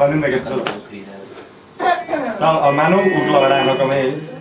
pendent d'aquestes dos. El Manu us lavarà, no com ells.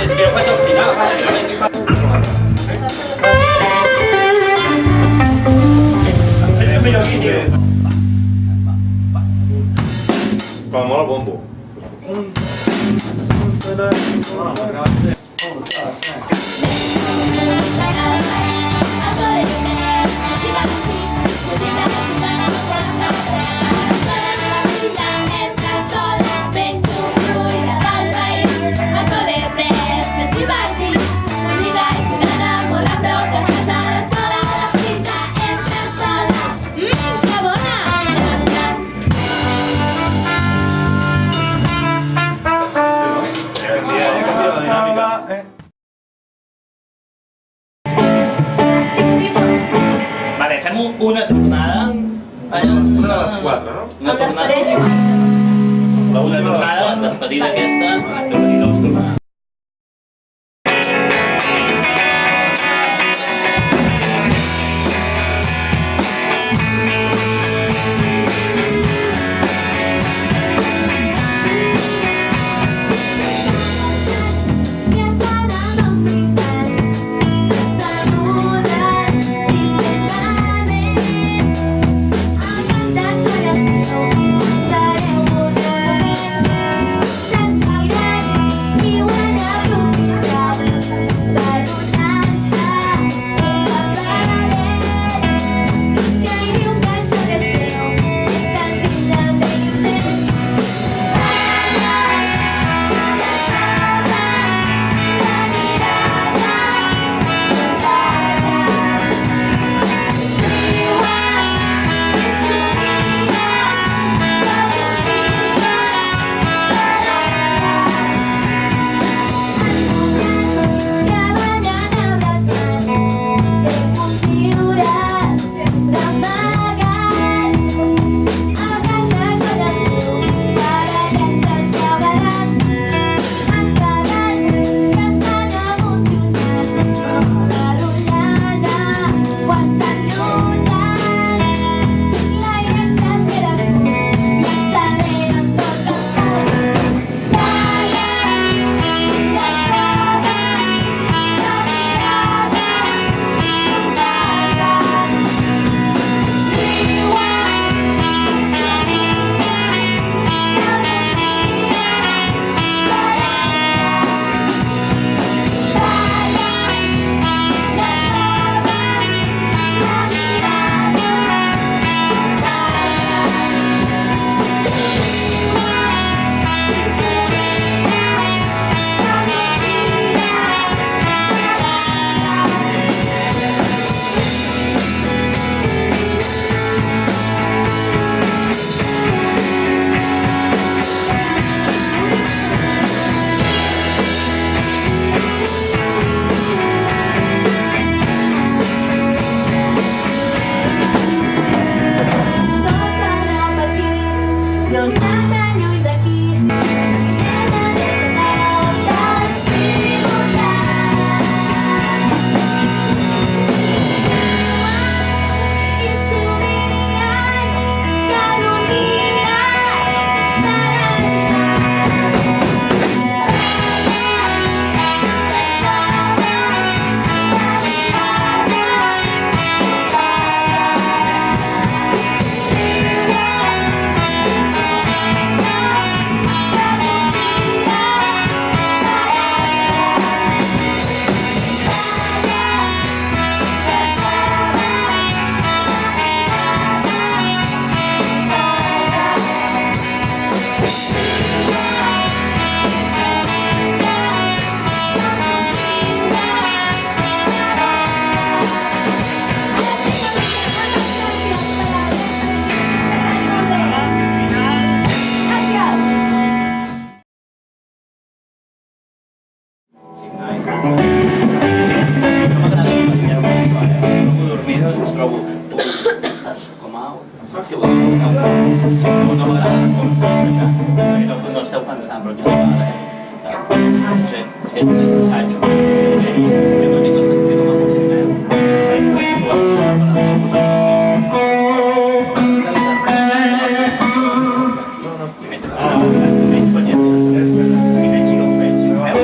És que jo faig al final. Ensenya millor vídeo. Com molt el bombo. Vale, fem una tornada. Una de les quatre, no? Una El tornada. despareixo. Una tornada, despedida aquesta, i dos tornades. I M'agrada demasiado això, trobo dormides, us trobo... Estàs com a... Saps què vol dir? No m'agrada com estàs això. No esteu pensant, però en general, potser faig un... Jo no tinc sentit com a cocinet. Faig un suau, menys guanyem. I menys si no ho faig, si ho feu.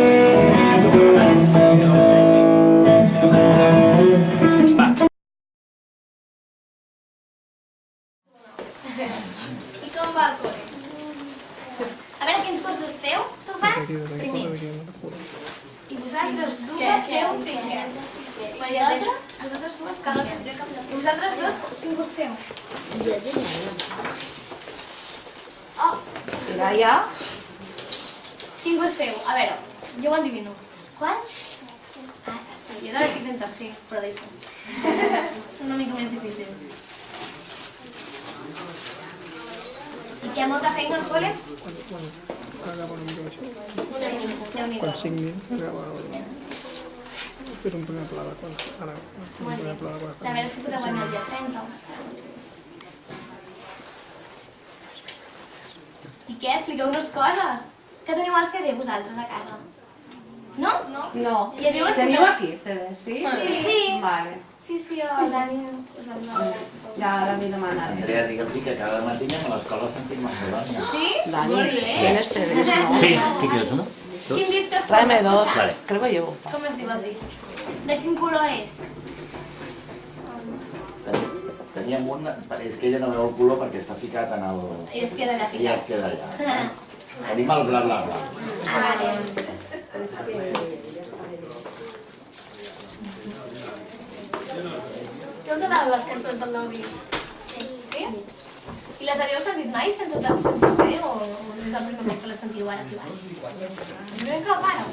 I com va el col·le? A veure quins cursos feu? Tu fas primer. I vosaltres dues feu cinquè. I vosaltres dues cinquè. I vosaltres dos quin curs feu? Oh, Mireia, quin curs feu? A veure, jo ho endivino. Qual? Ah, tercer. Jo ara estic fent tercer, però deixo. Una mica més difícil. I que hi ha molta feina al col·le? Déu-n'hi-do. Quan signi, fer un primer pla de quan. Ara, un Molt primer bé. pla de quan. A veure si podeu anar el dia 30. I què? Expliqueu-nos coses. Que teniu al CD vosaltres a casa? No? No. no. I havíeu Teniu escoltat? aquí, TV, sí? Sí. Vale. Sí, el Dani us el va. Ja ara m'hi demanaré. Andrea, digue'ls que cada matí anem a l'escola Sentit Macedònia. Sí? Dani, Molt bé. tienes TVs, no? Sí, què quieres, no? Quin disc escoltes? Tráeme dos, Vale. creo que llevo. Com es diu el disc? De quin color és? Teníem un, és que ella no veu el color perquè està ficat en el... I es queda allà I ja ficat. es queda allà. Tenim el bla bla bla. Vale. Què us agraden les cançons del nou disc? Sí. Sí? I les havíeu sentit mai sense CD o és el primer cop que les sentiu ara aquí baix? El primer cop ara?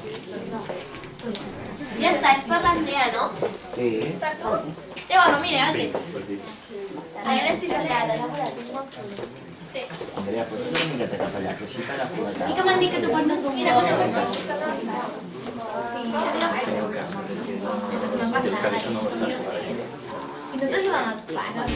Ja està, és per l'Andrea, no? Sí. És per tu? Déu, home, mira, el teu. A veure si t'agrada. Sí. Andrea, pots fer una miqueta cap allà, que així t'agafo la I cara. que m'han dit que tu portes un mira, una cosa. Sí, és una passada. I no t'ajuden els pares?